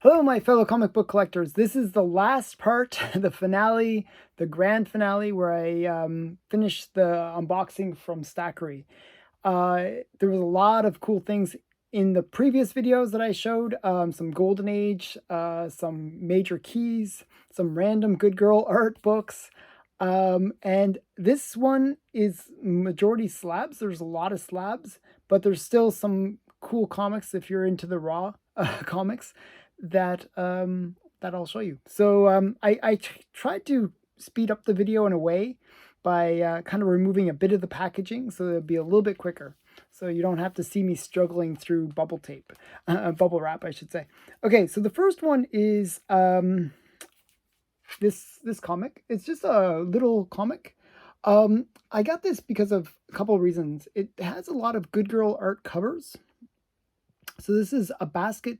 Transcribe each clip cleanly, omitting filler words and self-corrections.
Hello, my fellow comic book collectors. This is the last part, the finale, the grand finale, where I finished the unboxing from Stackery. There was a lot of cool things in the previous videos that I showed, some Golden Age, some major keys, some random Good Girl art books. And this one is majority slabs. There's a lot of slabs, but there's still some cool comics if you're into the raw comics that I'll show you. So I tried to speed up the video in a way by kind of removing a bit of the packaging so it'll be a little bit quicker. So you don't have to see me struggling through bubble tape, bubble wrap, I should say. Okay, so the first one is this comic. It's just a little comic. I got this because of a couple of reasons. It has a lot of Good Girl art covers. So this is a basket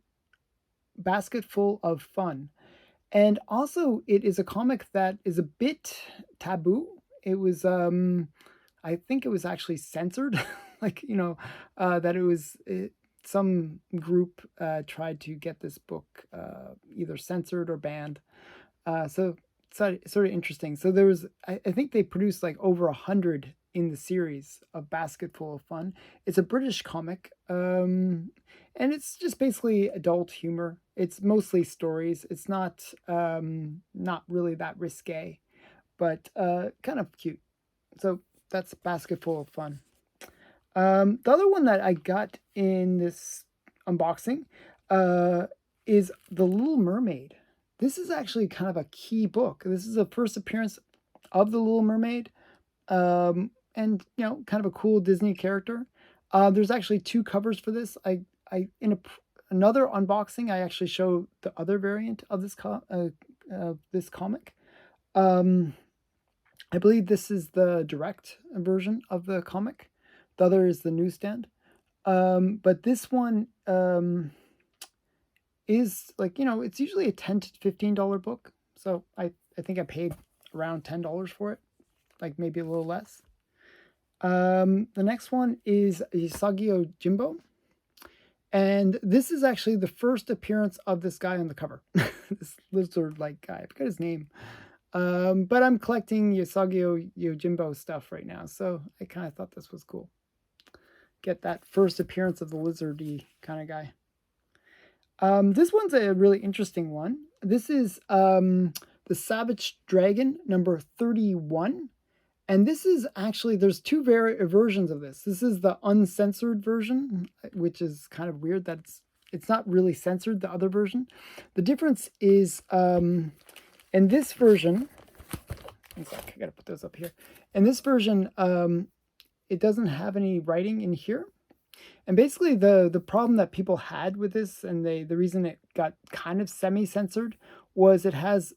full of fun. And also it is a comic that is a bit taboo. It was I think it was actually censored. Like, that it was some group tried to get this book either censored or banned. So it's sort of interesting. So there was, I think they produced like over 100 in the series of Basket Full of Fun. It's a British comic, and it's just basically adult humor. It's mostly stories. It's not really that risque, but kind of cute. So that's Basket Full of Fun. The other one that I got in this unboxing is The Little Mermaid. This is actually kind of a key book. This is the first appearance of The Little Mermaid, and kind of a cool Disney character. There's actually two covers for this. Another unboxing, I actually show the other variant of this comic. I believe this is the direct version of the comic. The other is the newsstand. But this one is like, it's usually a $10 to $15 book. So I think I paid around $10 for it, like maybe a little less. The next one is Yasagio Jimbo. And this is actually the first appearance of this guy on the cover. This lizard-like guy. I forgot his name. But I'm collecting Yasagio Yojimbo stuff right now, so I kind of thought this was cool. Get that first appearance of the lizardy kind of guy. This one's a really interesting one. This is the Savage Dragon number 31. And this is actually, there's two versions of this. This is the uncensored version, which is kind of weird that it's not really censored, the other version. The difference is in this version, one sec, I gotta put those up here. In this version, it doesn't have any writing in here. And basically the problem that people had with this, and the reason it got kind of semi-censored, was it has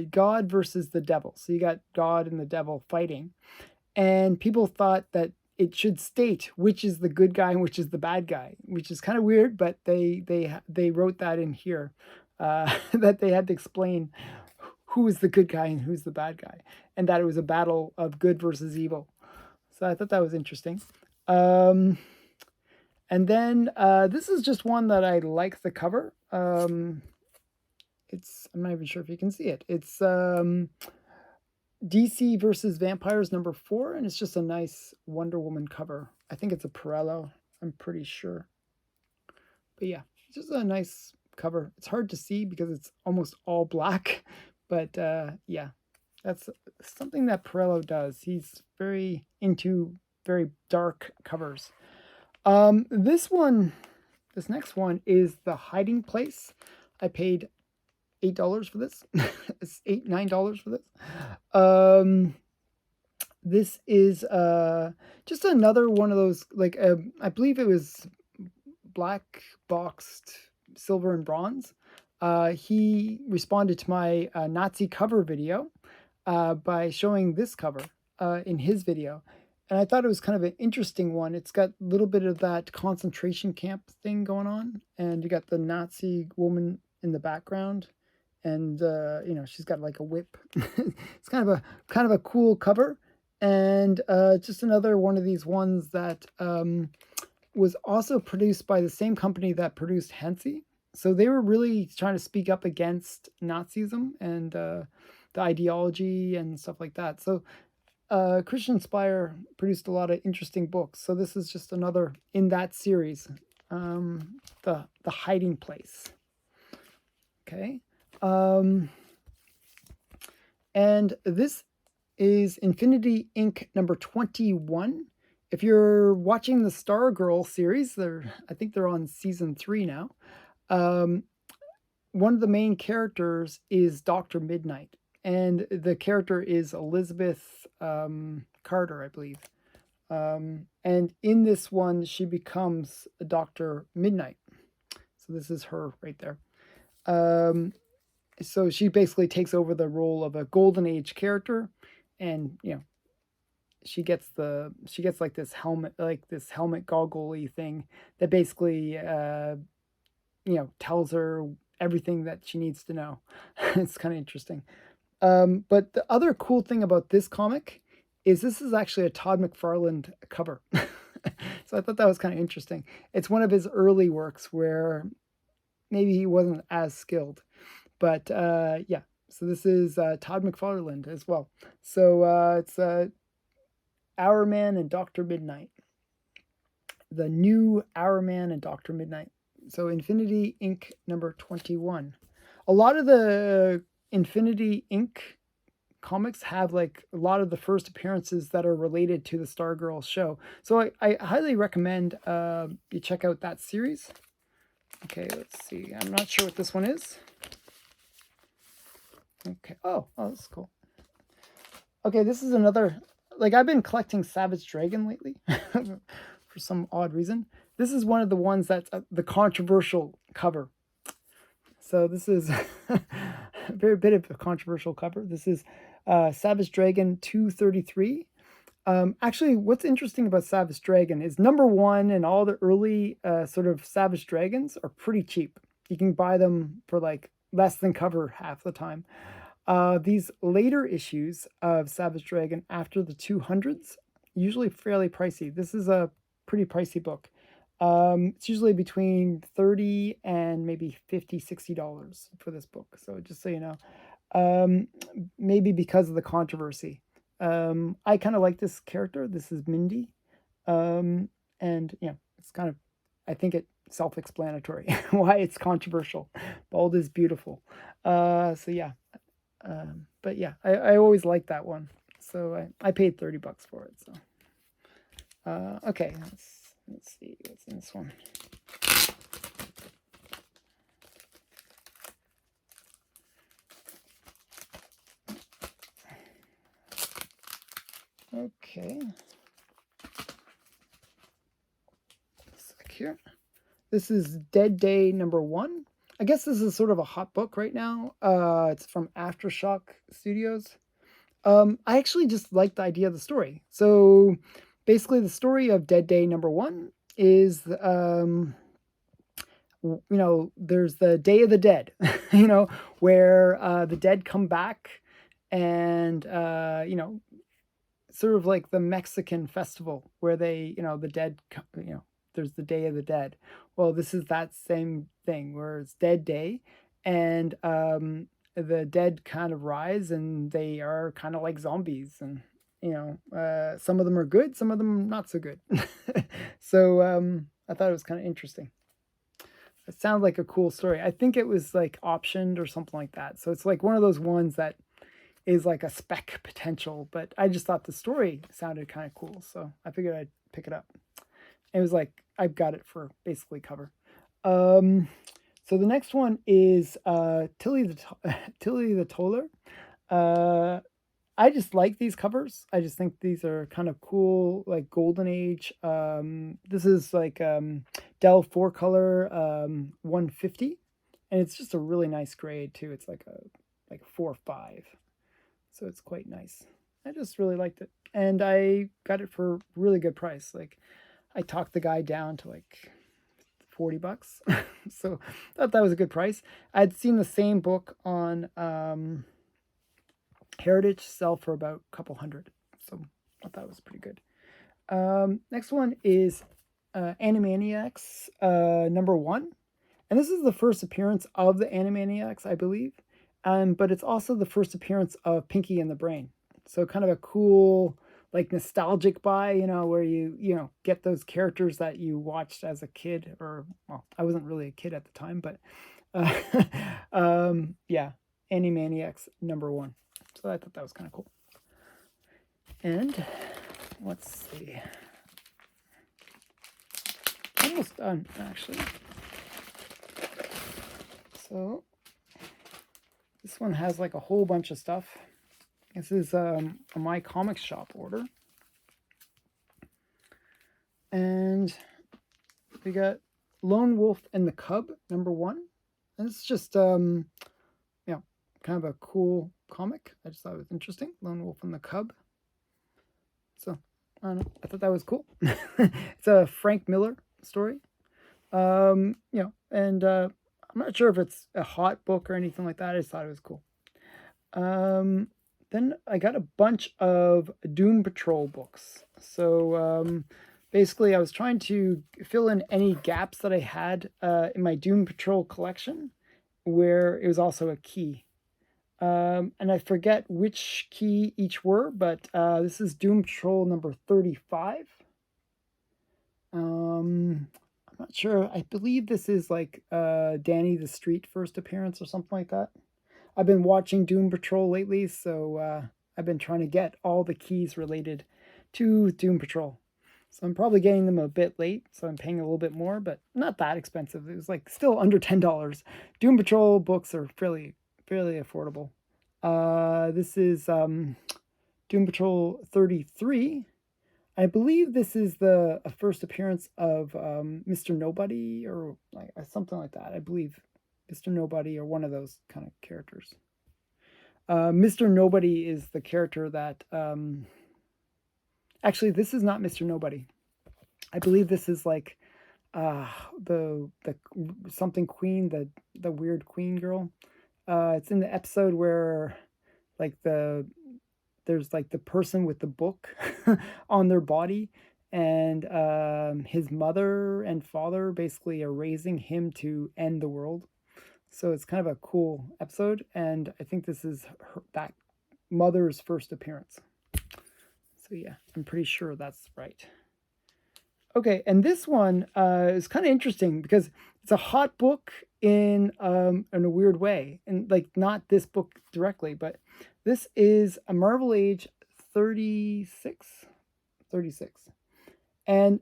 God versus the devil. So you got God and the devil fighting. And people thought that it should state which is the good guy and which is the bad guy, which is kind of weird, but they wrote that in here, that they had to explain who is the good guy and who's the bad guy, and that it was a battle of good versus evil. So I thought that was interesting. And then this is just one that I like the cover. I'm not even sure if you can see it. It's DC versus Vampires number 4, and it's just a nice Wonder Woman cover. I think it's a Pirello, I'm pretty sure. But yeah, it's just a nice cover. It's hard to see because it's almost all black, but yeah, that's something that Pirello does. He's very into very dark covers. This next one is The Hiding Place. I paid $8 for this. It's $9 for this. This is just another one of those, like, I believe it was black boxed silver and bronze. He responded to my Nazi cover video by showing this cover in his video. And I thought it was kind of an interesting one. It's got a little bit of that concentration camp thing going on. And you got the Nazi woman in the background. And, she's got like a whip. It's kind of a cool cover. And just another one of these ones that was also produced by the same company that produced Hansi. So they were really trying to speak up against Nazism and the ideology and stuff like that. So Christian Spire produced a lot of interesting books. So this is just another in that series, the Hiding Place. Okay, and this is Infinity Inc. number 21. If you're watching the Stargirl series, I think they're on season 3 now. One of the main characters is Dr. Midnight, and the character is Elizabeth Carter, I believe. And in this one, she becomes Dr. Midnight. So this is her right there. So she basically takes over the role of a Golden Age character, and she gets like this helmet goggle-y thing that basically tells her everything that she needs to know. It's kind of interesting. But the other cool thing about this comic is this is actually a Todd McFarlane cover. So I thought that was kind of interesting. It's one of his early works where maybe he wasn't as skilled. But yeah, so this is Todd McFarlane as well. So it's Hourman and Dr. Midnight. The new Hourman and Dr. Midnight. So Infinity Inc. number 21. A lot of the Infinity Inc. comics have like a lot of the first appearances that are related to the Stargirl show. So I highly recommend you check out that series. Okay, let's see. I'm not sure what this one is. Okay. Oh, that's cool. Okay, this is another, like I've been collecting Savage Dragon lately for some odd reason. This is one of the ones that's the controversial cover. So this is a very bit of a controversial cover. This is Savage Dragon 233. Actually, what's interesting about Savage Dragon is number 1 and all the early sort of Savage Dragons are pretty cheap. You can buy them for like less than cover half the time. These later issues of Savage Dragon after the 200s, usually fairly pricey. This is a pretty pricey book. It's usually between $30 and maybe $50, $60 for this book. So just so you know, maybe because of the controversy. I kind of like this character. This is Mindy. And it's kind of, I think it's self-explanatory why it's controversial. Bold is beautiful. So yeah. But yeah, I always liked that one. So I paid $30 for it. So okay, let's see what's in this one. Okay. Here. This is Dead Day number 1. I guess this is sort of a hot book right now. It's from Aftershock Studios. I actually just like the idea of the story. So basically the story of Dead Day number 1 is there's the Day of the Dead, where the dead come back and sort of like the Mexican festival where they, the dead, there's the Day of the Dead. Well, this is that same thing where it's Dead Day, and the dead kind of rise, and they are kind of like zombies, and some of them are good, some of them not so good. So I thought it was kind of interesting. It sounds like a cool story. I think it was like optioned or something like that. So it's like one of those ones that is like a spec potential, but I just thought the story sounded kind of cool, so I figured I'd pick it up. It was like I've got it for basically cover. So the next one is Tilly the Toller. I just like these covers. I just think these are kind of cool, like Golden Age. This is like Dell 4-color 150, and it's just a really nice grade too. It's like a 4.5, so it's quite nice. I just really liked it, and I got it for a really good price. Like I talked the guy down to like $40. So I thought that was a good price. I'd seen the same book on Heritage sell for about a couple hundred. So I thought that was pretty good. Next one is Animaniacs number 1. And this is the first appearance of the Animaniacs, I believe. But it's also the first appearance of Pinky and the Brain. So kind of a cool, like nostalgic buy, where you get those characters that you watched as a kid, or well, I wasn't really a kid at the time, but uh, yeah, Animaniacs #1. So I thought that was kind of cool. And let's see, almost done actually. So this one has like a whole bunch of stuff. This is a My Comics Shop order. And we got Lone Wolf and the Cub #1. And it's just, kind of a cool comic. I just thought it was interesting. Lone Wolf and the Cub. So, I don't know. I thought that was cool. It's a Frank Miller story. And I'm not sure if it's a hot book or anything like that. I just thought it was cool. Then I got a bunch of Doom Patrol books. So basically, I was trying to fill in any gaps that I had in my Doom Patrol collection where it was also a key. And I forget which key each were, but this is Doom Patrol number 35. I'm not sure. I believe this is like Danny the Street first appearance or something like that. I've been watching Doom Patrol lately, so I've been trying to get all the keys related to Doom Patrol. So I'm probably getting them a bit late, so I'm paying a little bit more, but not that expensive. It was like still under $10. Doom Patrol books are fairly affordable. This is Doom Patrol 33. I believe this is the first appearance of Mr. Nobody or like something like that. I believe Mr. Nobody or one of those kind of characters. Mr. Nobody is the character that actually this is not Mr. Nobody. I believe this is like the something queen, the weird queen girl. It's in the episode where like there's like the person with the book on their body, and his mother and father basically are raising him to end the world. So it's kind of a cool episode, and I think this is that mother's first appearance. So yeah, I'm pretty sure that's right. Okay, and this one is kind of interesting because it's a hot book in a weird way, and like not this book directly, but this is a Marvel Age 36, 36, and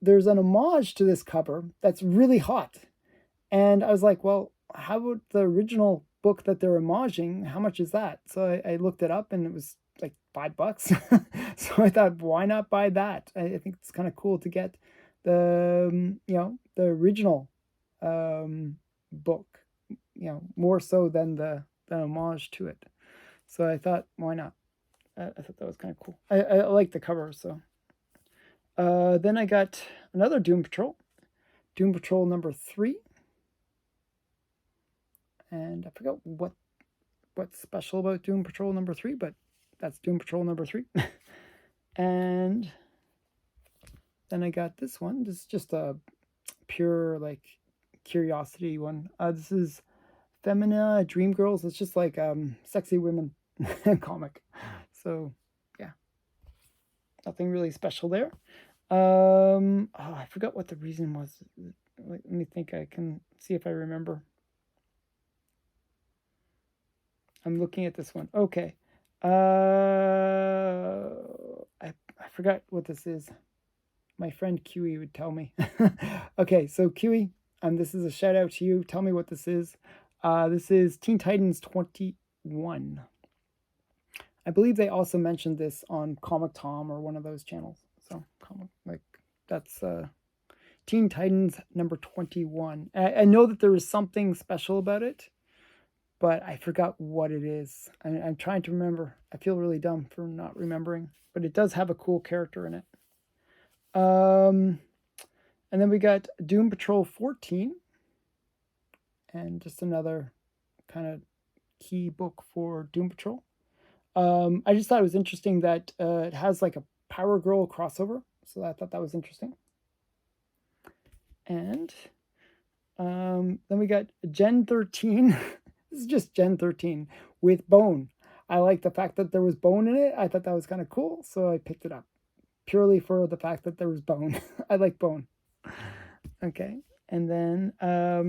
there's an homage to this cover that's really hot, and I was like, well, how about the original book that they're homaging? How much is that? So I looked it up, and it was like $5. So I thought, why not buy that? I think it's kind of cool to get the the original book, more so than the homage to it. So I thought, why not? I thought that was kind of cool. I like the cover. So then I got another Doom Patrol number 3. And I forgot what's special about Doom Patrol number 3, but that's Doom Patrol number 3. And then I got this one. This is just a pure like curiosity one. This is Femina Dream Girls. It's just like sexy women comic. So yeah, nothing really special there. I forgot what the reason was. Let me think. I can see if I remember. I'm looking at this one. Okay. I forgot what this is. My friend Kiwi would tell me. Okay, so Kiwi, this is a shout out to you. Tell me what this is. This is Teen Titans 21. I believe they also mentioned this on Comic Tom or one of those channels. So that's Teen Titans number 21. I know that there is something special about it, but I forgot what it is. I'm trying to remember. I feel really dumb for not remembering, but it does have a cool character in it. And then we got Doom Patrol 14, and just another kind of key book for Doom Patrol. I just thought it was interesting that it has like a Power Girl crossover, so I thought that was interesting. And Then we got Gen 13. This is just Gen 13 with Bone. I like the fact that there was Bone in it. I thought that was kind of cool, so I picked it up purely for the fact that there was Bone. I like Bone. Okay, and then I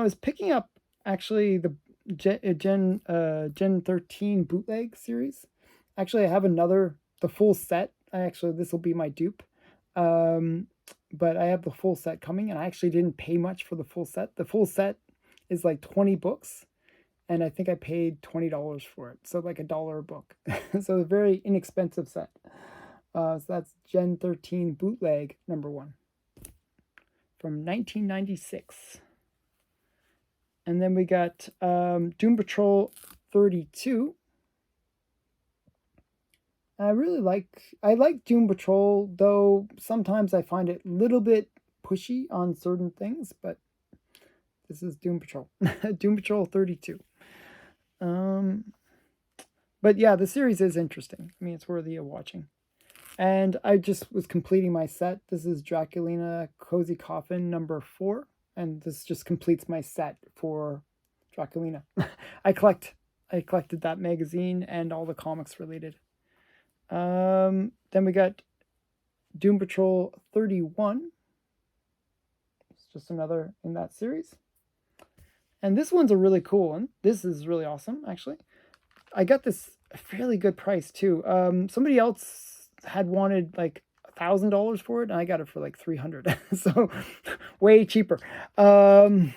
was picking up actually the Gen 13 Bootleg Series. Actually, I have the full set. This will be my dupe. But I have the full set coming, and I actually didn't pay much for the full set. The full set is like 20 books, and I think I paid $20 for it. So like $1 a book. So a very inexpensive set. So that's Gen 13 Bootleg number 1 from 1996. And then we got Doom Patrol 32. I like Doom Patrol, though sometimes I find it a little bit pushy on certain things, but this is Doom Patrol. Doom Patrol 32. But yeah, the series is interesting. I mean, it's worthy of watching. And I just was completing my set. This is Draculina Cozy Coffin number 4. And this just completes my set for Draculina. I collected that magazine and all the comics related. Then we got Doom Patrol 31. It's just another in that series. And this one's a really cool one. This is really awesome, actually. I got this a fairly good price, too. Somebody else had wanted like $1,000 for it, and I got it for like $300. So way cheaper. And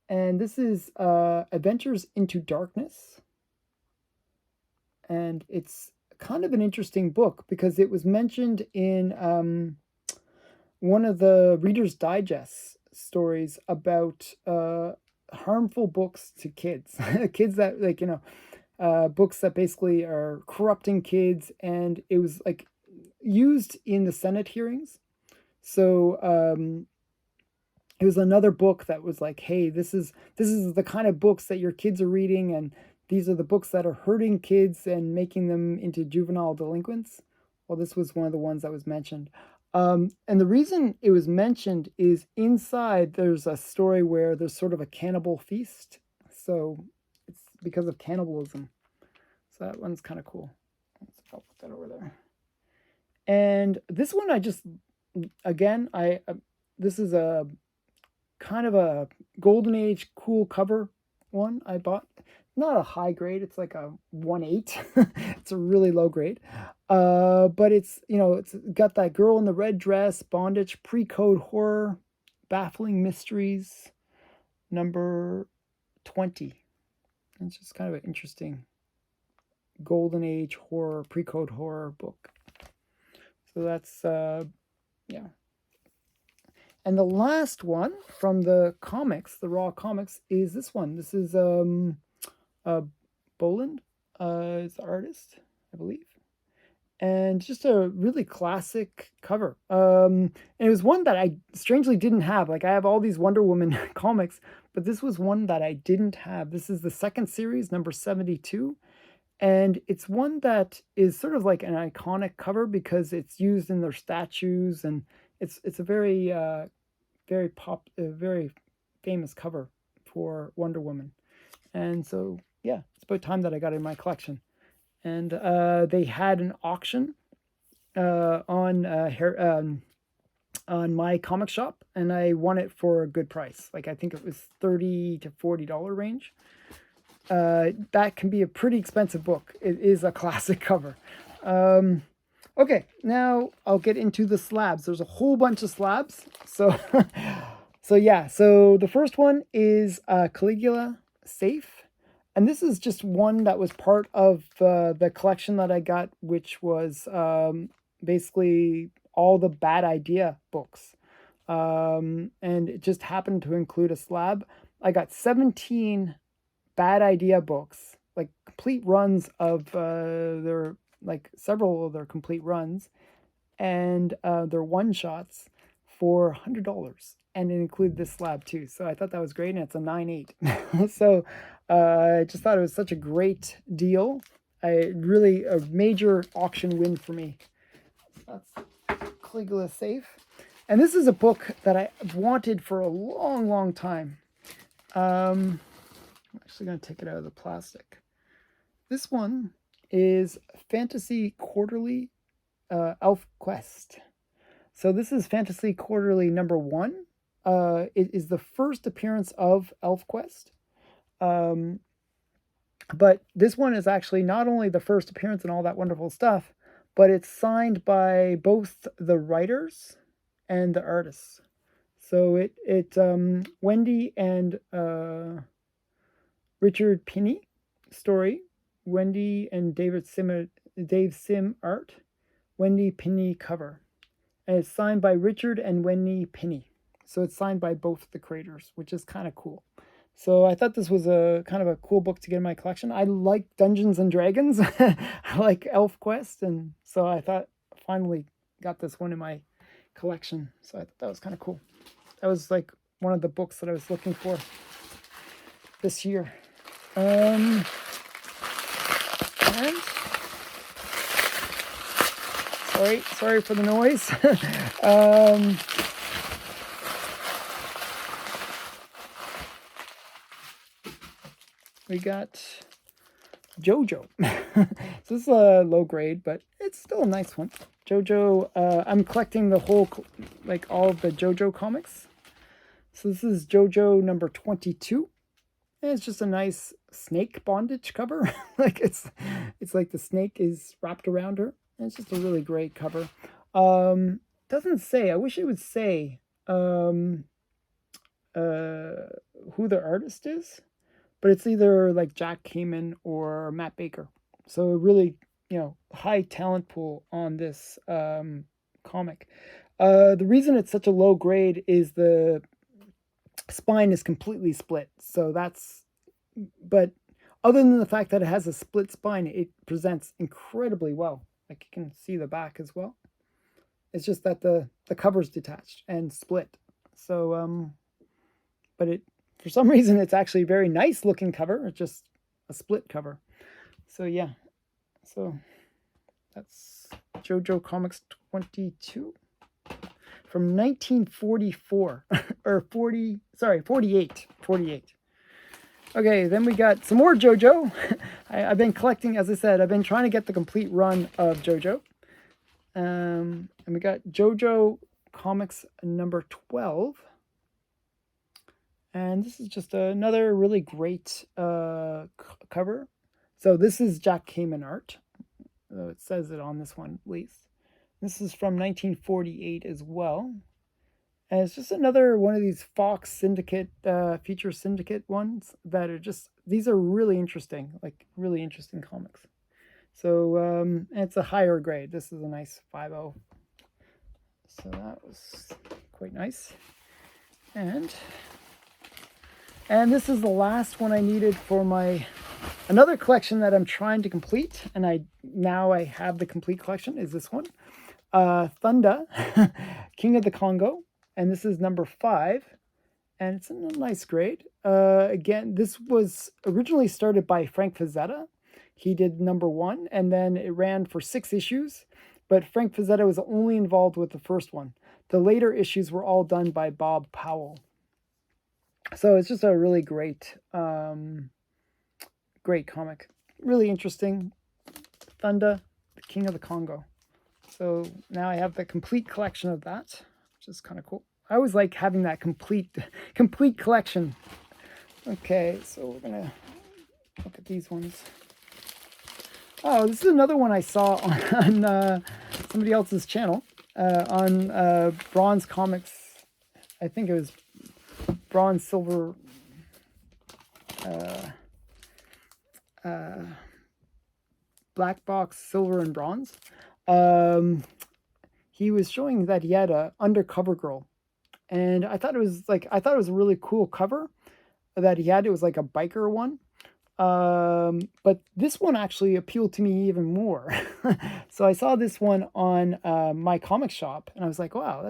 this is Adventures into Darkness. And it's kind of an interesting book because it was mentioned in one of the Reader's Digest stories about harmful books to kids. Kids that, like, books that basically are corrupting kids, and it was like used in the Senate hearings. So it was another book that was like, hey, this is the kind of books that your kids are reading, and these are the books that are hurting kids and making them into juvenile delinquents. Well, this was one of the ones that was mentioned. And the reason it was mentioned is inside there's a story where there's sort of a cannibal feast. So it's because of cannibalism. So that one's kind of cool. I'll put that over there. And this one, this is a kind of a golden age cool cover one I bought. Not a high grade, it's like a 1/8. It's a really low grade. But it's got that girl in the red dress, bondage, pre-code horror, baffling mysteries, number 20. It's just kind of an interesting golden age horror, pre-code horror book. So that's yeah. And the last one from the comics, the raw comics, is this one. This is Boland is the artist, I believe. And just a really classic cover. And it was one that I strangely didn't have. Like, I have all these Wonder Woman comics, but this was one that I didn't have. This is the second series, number 72. And it's one that is sort of like an iconic cover because it's used in their statues, and it's a very very famous cover for Wonder Woman. And so yeah, it's about time that I got it in my collection. And they had an auction on my comic shop, and I won it for a good price. Like, I think it was $30 to $40 range. That can be a pretty expensive book. It is a classic cover. Okay, now I'll get into the slabs. There's a whole bunch of slabs. So, so the first one is Caligula Safe. And this is just one that was part of the collection that I got, which was basically all the Bad Idea books. And it just happened to include a slab. I got 17 Bad Idea books, like complete runs of several of their complete runs, and their one-shots for $100. And it included this slab too. So I thought that was great, and it's a 9/8. So I just thought it was such a great deal. A major auction win for me. That's Caligula Safe. And this is a book that I wanted for a long, long time. I'm actually going to take it out of the plastic. This one is Fantasy Quarterly Elf Quest. So this is Fantasy Quarterly number 1. It is the first appearance of Elf Quest. But this one is actually not only the first appearance and all that wonderful stuff, but it's signed by both the writers and the artists. So it Wendy and Richard Pinney story, Wendy and Dave Sim art, Wendy Pinney cover. And it's signed by Richard and Wendy Pinney. So it's signed by both the creators, which is kind of cool. So I thought this was a kind of a cool book to get in my collection. I like Dungeons and Dragons. I like Elf Quest. And so I thought finally got this one in my collection. So I thought that was kind of cool. That was like one of the books that I was looking for this year. And sorry for the noise. We got Jojo. So this is a low grade, but it's still a nice one. Jojo, I'm collecting the whole, like all of the Jojo comics. So this is Jojo number 22. And it's just a nice snake bondage cover. Like it's like the snake is wrapped around her. And it's just a really great cover. Doesn't say, I wish it would say who the artist is. But it's either like Jack Kamen or Matt Baker. So really, high talent pool on this comic. The reason it's such a low grade is the spine is completely split. So but other than the fact that it has a split spine, it presents incredibly well. Like you can see the back as well. It's just that the cover's detached and split. So, but for some reason, it's actually a very nice looking cover. It's just a split cover. So yeah. So that's Jojo Comics 22 from 1944 or 48. Okay, then we got some more Jojo. I've been collecting, as I said, I've been trying to get the complete run of Jojo. And we got Jojo Comics number 12. And this is just another really great cover. So this is Jack Kamen art. It says it on this one, at least. This is from 1948 as well. And it's just another one of these Fox Syndicate, Feature Syndicate ones that are just, these are really interesting, like really interesting comics. So and it's a higher grade. This is a nice 5.0. So that was quite nice. And this is the last one I needed for another collection that I'm trying to complete. And now I have the complete collection, is this one. Thunda, King of the Congo. And this is number 5. And it's in a nice grade. Again, this was originally started by Frank Frazetta. He did number 1, and then it ran for 6 issues. But Frank Frazetta was only involved with the first one. The later issues were all done by Bob Powell. So it's just a really great, great comic. Really interesting. Thunda, the King of the Congo. So now I have the complete collection of that, which is kind of cool. I always like having that complete collection. Okay, so we're gonna look at these ones. Oh, this is another one I saw on somebody else's channel on Bronze Comics. I think it was Bronze, Silver, Black Box, Silver, and Bronze. He was showing that he had a Undercover Girl, and I thought it was a really cool cover that he had. It was like a biker one. But this one actually appealed to me even more. So I saw this one on my comic shop, and I was like, wow,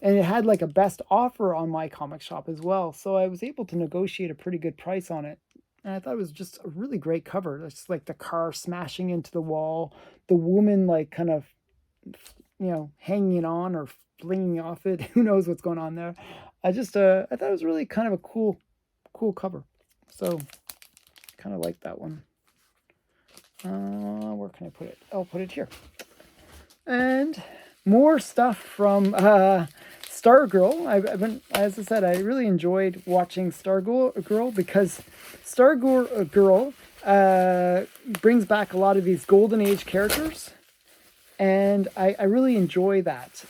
and it had like a best offer on my comic shop as well. So I was able to negotiate a pretty good price on it. And I thought it was just a really great cover. It's like the car smashing into the wall, the woman like kind of, hanging on or flinging off it. Who knows what's going on there? I thought it was really kind of a cool cover. So kind of like that one. Where can I put it? I'll put it here. And more stuff from Stargirl. I've been, as I said, I really enjoyed watching Stargirl because Stargirl brings back a lot of these Golden Age characters, and I really enjoy that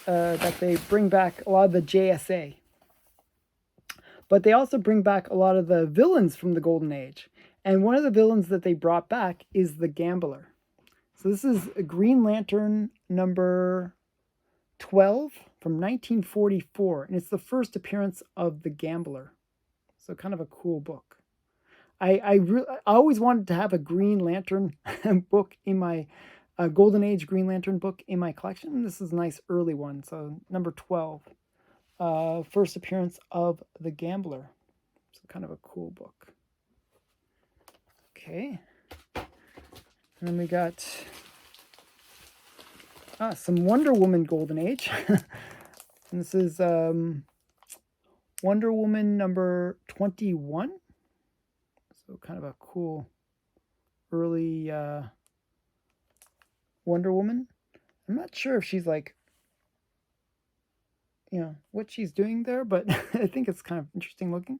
they bring back a lot of the JSA, but they also bring back a lot of the villains from the Golden Age. And one of the villains that they brought back is the Gambler. So this is Green Lantern number 12 from 1944, and it's the first appearance of the Gambler. So kind of a cool book. I always wanted to have a Green Lantern book in my Golden Age Green Lantern book in my collection. This is a nice early one. So number 12, first appearance of the Gambler. So kind of a cool book. Okay. And then we got some Wonder Woman Golden Age. And this is Wonder Woman number 21. So kind of a cool early Wonder Woman. I'm not sure if she's like, what she's doing there, but I think it's kind of interesting looking.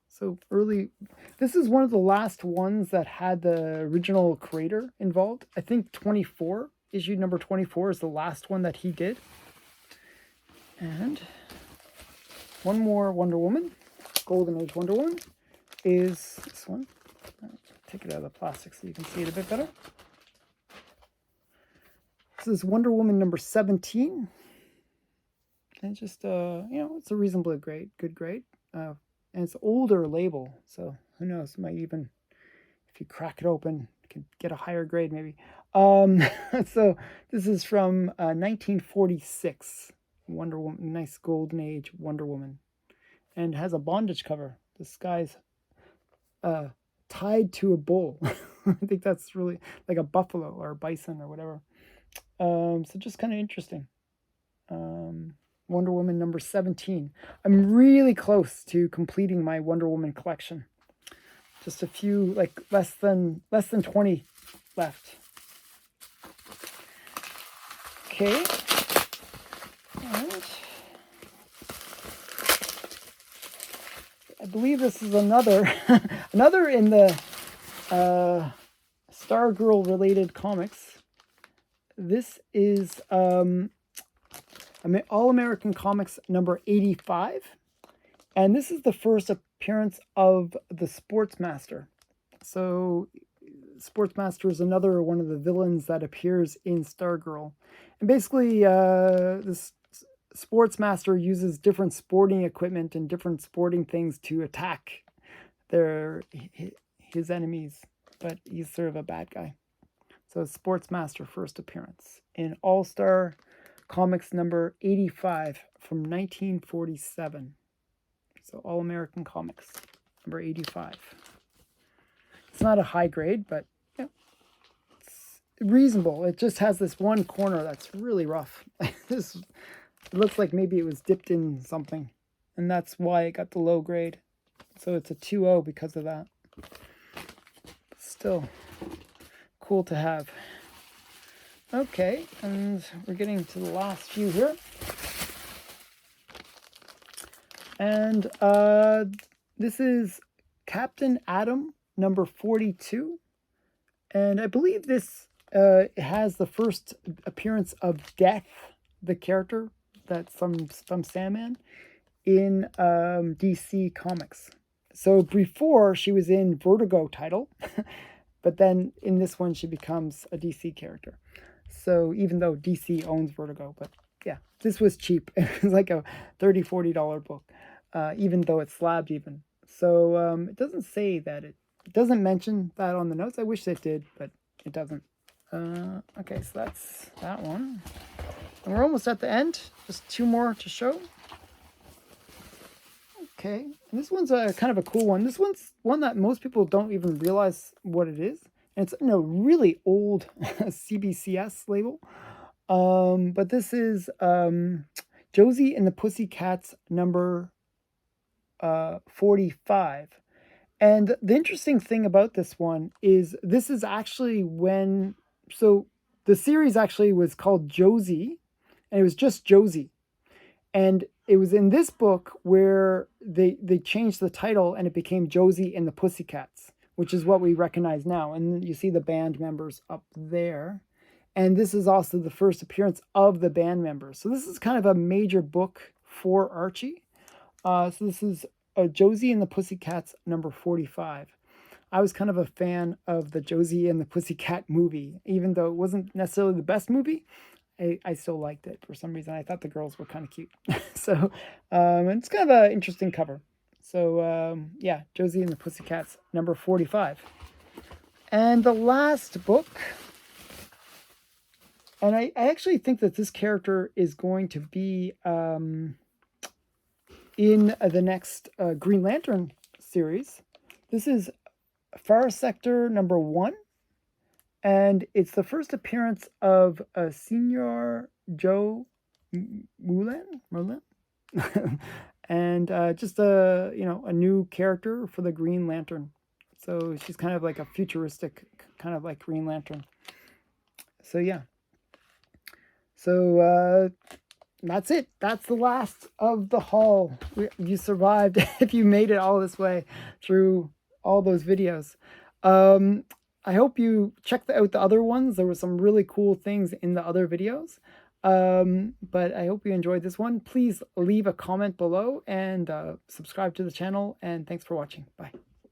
So early, this is one of the last ones that had the original creator involved. I think 24, issue number 24 is the last one that he did. And one more Wonder Woman, Golden Age Wonder Woman, is this one. I'll take it out of the plastic so you can see it a bit better. This is Wonder Woman number 17. And just, it's a reasonably good grade. And it's an older label, so who knows, might even, if you crack it open, you can get a higher grade maybe. So this is from 1946, Wonder Woman, nice Golden Age Wonder Woman. And has a bondage cover. This guy's tied to a bull. I think that's really like a buffalo or a bison or whatever. So just kind of interesting. Wonder Woman number 17. I'm really close to completing my Wonder Woman collection. Just a few, like less than 20 left. Okay. And I believe this is another in the Stargirl related comics. This is All-American Comics number 85. And this is the first appearance of the Sportsmaster. So Sportsmaster is another one of the villains that appears in Stargirl. And basically, this Sportsmaster uses different sporting equipment and different sporting things to attack his enemies. But he's sort of a bad guy. So Sportsmaster first appearance in All-Star Comics number 85 from 1947. So All-American Comics number 85. It's not a high grade, but it's reasonable. It just has this one corner that's really rough. It looks like maybe it was dipped in something, and that's why it got the low grade. So it's a 2.0 because of that. But still cool to have. Okay, and we're getting to the last few here. And this is Captain Atom number 42. And I believe this has the first appearance of Death, the character that's from Sandman, in DC Comics. So before, she was in Vertigo title, but then in this one, she becomes a DC character. So even though DC owns Vertigo, but yeah, this was cheap. It was like a $30, $40 book, even though it's slabbed even. So it doesn't say that it doesn't mention that on the notes. I wish it did, but it doesn't. Okay, so that's that one. And we're almost at the end. Just two more to show. Okay, and this one's a kind of a cool one. This one's one that most people don't even realize what it is. And it's a really old CBCS label. But this is Josie and the Pussycats number 45. And the interesting thing about this one is this is actually when, so the series actually was called Josie, and it was just Josie. And it was in this book where they changed the title and it became Josie and the Pussycats, which is what we recognize now. And you see the band members up there. And this is also the first appearance of the band members. So this is kind of a major book for Archie. So this is Josie and the Pussycats number 45. I was kind of a fan of the Josie and the Pussycat movie, even though it wasn't necessarily the best movie. I still liked it for some reason. I thought the girls were kind of cute. So it's kind of an interesting cover. So yeah, Josie and the Pussycats number 45. And the last book, and I actually think that this character is going to be in the next Green Lantern series. This is Far Sector number 1. And it's the first appearance of Senior Joe Merlin, and just a new character for the Green Lantern. So she's kind of like a futuristic kind of like Green Lantern. So yeah. So that's it. That's the last of the haul. You survived if you made it all this way through all those videos. I hope you checked out the other ones. There were some really cool things in the other videos. But I hope you enjoyed this one. Please leave a comment below and subscribe to the channel. And thanks for watching. Bye.